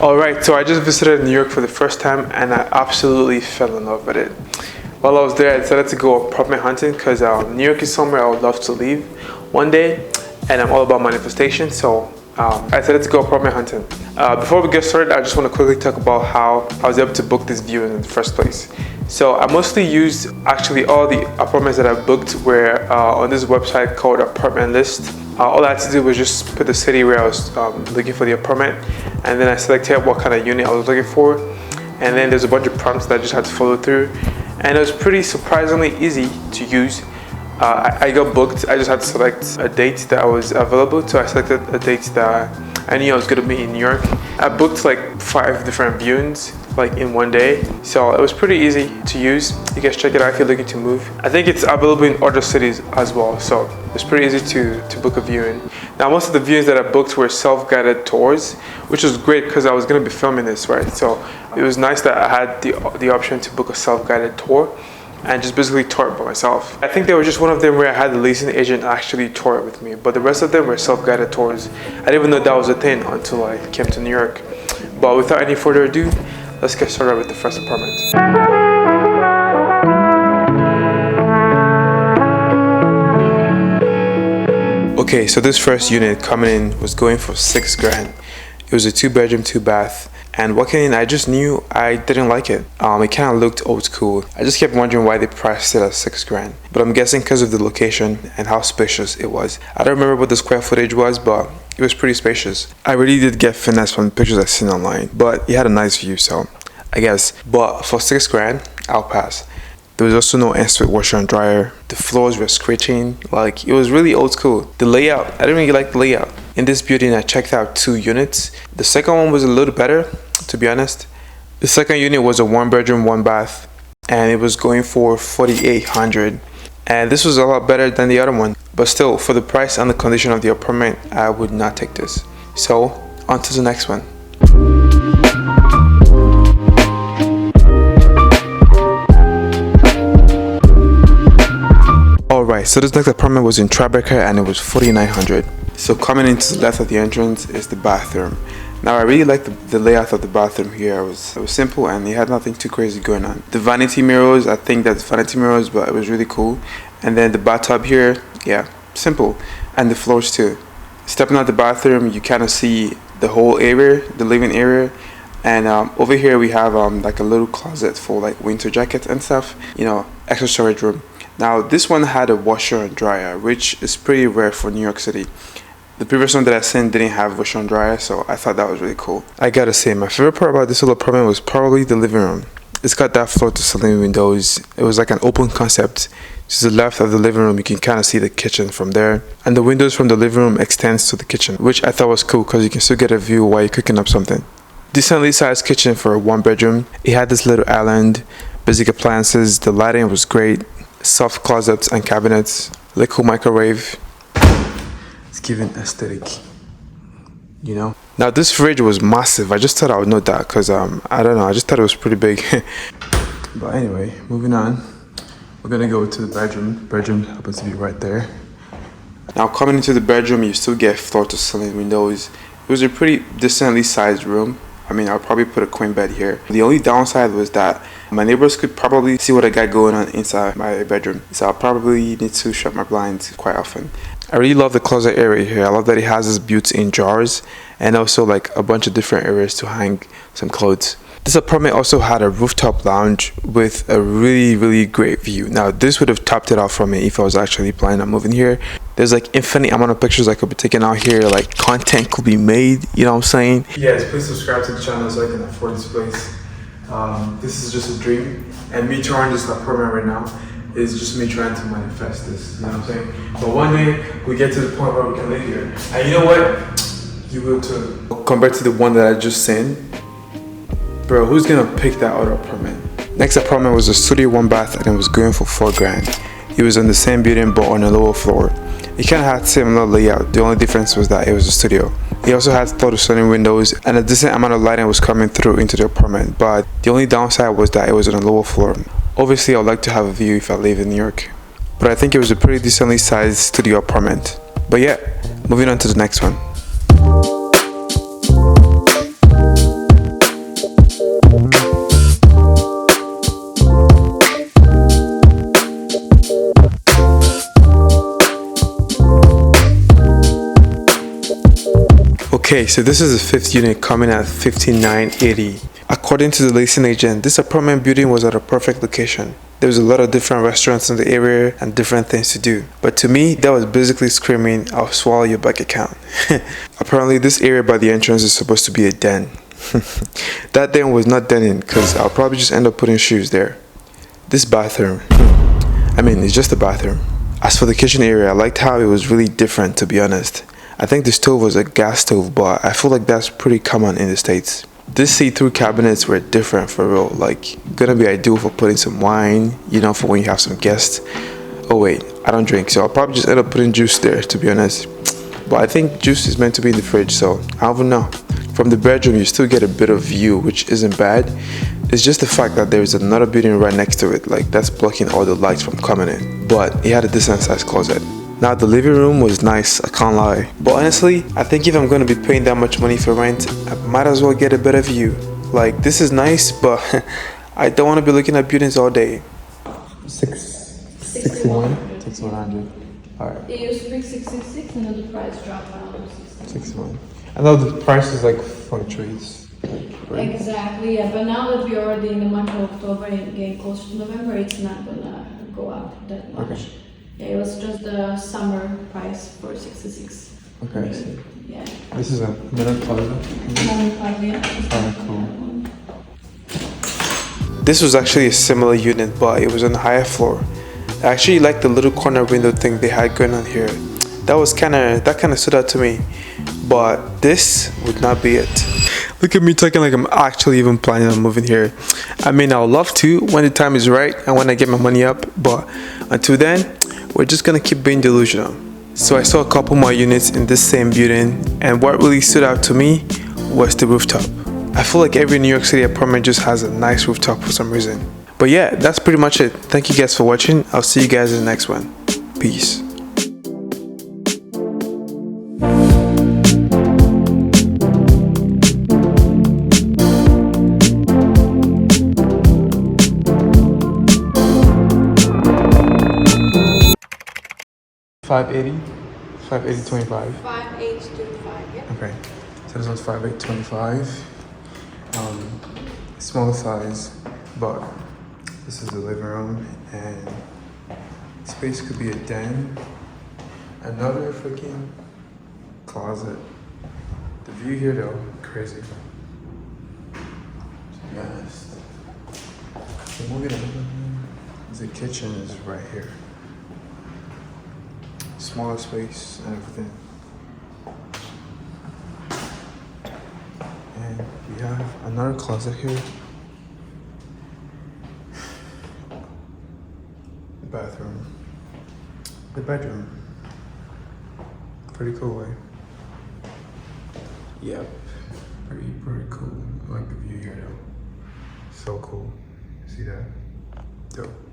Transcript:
Alright, so I just visited New York for the first time and I absolutely fell in love with it. While I was there, I decided to go apartment hunting because New York is somewhere I would love to leave one day, and I'm all about manifestation, so I decided to go apartment hunting. Before we get started, I just want to quickly talk about how I was able to book this viewing in the first place. So I mostly used actually all the apartments that I booked were on this website called Apartment List. All I had to do was just put the city where I was looking for the apartment, and then I selected what kind of unit I was looking for, and then there's a bunch of prompts that I just had to follow through, and it was pretty surprisingly easy to use. I got booked. I just had to select a date that was available, so I selected a date that I knew I was going to be in New York. I booked like 5 different viewings like in one day, so it was pretty easy to use. You guys check it out if you're looking to move. I think it's available in other cities as well, so it's pretty easy to book a viewing. Now most of the viewings that I booked were self-guided tours, which was great because I was going to be filming this, right? So it was nice that I had the option to book a self-guided tour and just basically tour it by myself. I think there was just one of them where I had the leasing agent actually tour it with me, but the rest of them were self-guided tours. I didn't even know that was a thing until I came to New York. But without any further ado, let's get started with the first apartment. Okay, so this first unit coming in was going for $6 grand. It was a 2-bedroom, 2-bath. And walking in, I just knew I didn't like it. It kind of looked old school. I just kept wondering why they priced it at $6 grand. But I'm guessing because of the location and how spacious it was. I don't remember what the square footage was, but it was pretty spacious. I really did get finesse from the pictures I've seen online, but it had a nice view, so I guess. But for $6 grand, I'll pass. There was also no in-suite washer and dryer. The floors were screeching. Like, it was really old school. The layout, I didn't really like the layout. In this building, I checked out 2 units. The second one was a little better, to be honest. The second unit was a 1-bedroom, 1-bath, and it was going for $4,800. And this was a lot better than the other one. But still, for the price and the condition of the apartment, I would not take this. So, on to the next one. Alright, so this next apartment was in Tribeca and it was $4,900. So coming into the left of the entrance is the bathroom. Now I really liked the layout of the bathroom here. It was simple and it had nothing too crazy going on. The vanity mirrors, I think that's vanity mirrors, but it was really cool. And then the bathtub here, yeah, simple. And the floors too. Stepping out the bathroom, you kind of see the whole area, the living area. And over here we have like a little closet for like winter jackets and stuff, you know, extra storage room. Now this one had a washer and dryer, which is pretty rare for New York City. The previous one that I seen didn't have washer and dryer, so I thought that was really cool. I gotta say, my favorite part about this little apartment was probably the living room. It's got that floor to ceiling windows. It was like an open concept. To the left of the living room, you can kind of see the kitchen from there. And the windows from the living room extends to the kitchen, which I thought was cool because you can still get a view while you're cooking up something. Decently sized kitchen for a 1-bedroom. It had this little island, basic appliances, the lighting was great. Soft closets and cabinets, liquid microwave. It's giving aesthetic, you know. Now this fridge was massive. I just thought I would note that because I don't know, I just thought it was pretty big. But anyway, moving on, we're gonna go to the bedroom. Bedroom happens to be right there. Now coming into the bedroom, you still get floor to ceiling windows. It was a pretty decently sized room. I mean, I'll probably put a queen bed here. The only downside was that my neighbors could probably see what I got going on inside my bedroom. So I'll probably need to shut my blinds quite often. I really love the closet area here. I love that it has this built-in jars and also like a bunch of different areas to hang some clothes. This apartment also had a rooftop lounge with a really great view. Now this would have topped it out for me if I was actually planning on moving here. There's like infinite amount of pictures I could be taking out here, like content could be made, you know what I'm saying? Yes, please subscribe to the channel so I can afford this place. This is just a dream, and me touring this apartment right now is just me trying to manifest this, you know what I'm saying? But one day we get to the point where we can live here, and you know what? You will too. Compared to the one that I just seen, bro, who's gonna pick that other apartment? Next apartment was a studio 1-bath and it was going for $4 grand. It was on the same building but on a lower floor. It kind of had similar layout. The only difference was that it was a studio. It also had floor to ceiling windows and a decent amount of lighting was coming through into the apartment, but the only downside was that it was on a lower floor. Obviously, I would like to have a view if I live in New York, but I think it was a pretty decently sized studio apartment. But yeah, moving on to the next one. Okay, so this is the fifth unit coming at 5980. According to the leasing agent, this apartment building was at a perfect location. There was a lot of different restaurants in the area and different things to do. But to me, that was basically screaming, I'll swallow your bank account. Apparently, this area by the entrance is supposed to be a den. That den was not denning because I'll probably just end up putting shoes there. This bathroom, I mean, it's just a bathroom. As for the kitchen area, I liked how it was really different, to be honest. I think the stove was a gas stove, but I feel like that's pretty common in the States. These see-through cabinets were different for real, like gonna be ideal for putting some wine, you know, for when you have some guests. Oh wait, I don't drink, so I'll probably just end up putting juice there, to be honest. But I think juice is meant to be in the fridge, so I don't know. From the bedroom, you still get a bit of view, which isn't bad. It's just the fact that there's another building right next to it, like that's blocking all the lights from coming in. But it had a decent sized closet. Now the living room was nice, I can't lie. But honestly, I think if I'm going to be paying that much money for rent, I might as well get a better view. Like this is nice, but I don't want to be looking at buildings all day. 61? 6100. Alright. It used to be 666 and then the price dropped down to 61. I know the price is like fluctuates. Right? Exactly, yeah. But now that we're already in the month of October and getting closer to November, it's not gonna go up that much. Okay. Yeah, it was just the summer price for 66. Okay, I see. Yeah. This is a middle closet. Yeah. Cool. This was actually a similar unit, but it was on the higher floor. I actually liked the little corner window thing they had going on here. That kind of stood out to me, but this would not be it. Look at me talking like I'm actually even planning on moving here. I mean, I would love to when the time is right and when I get my money up, but until then, we're just gonna keep being delusional. So I saw a couple more units in this same building, and what really stood out to me was the rooftop. I feel like every New York City apartment just has a nice rooftop for some reason. But yeah, that's pretty much it. Thank you guys for watching. I'll see you guys in the next one. Peace. $580? $580.25. 5825, yeah. Okay, so this one's $580.25. Smaller size, but this is the living room, and space could be a den. Another freaking closet. The view here though, crazy. To be honest. So moving on, the kitchen is right here. Smaller space and everything. And we have another closet here. The bathroom. The bedroom. Pretty cool, way. Yep. Pretty cool. I like the view here though. So cool. See that? Dope.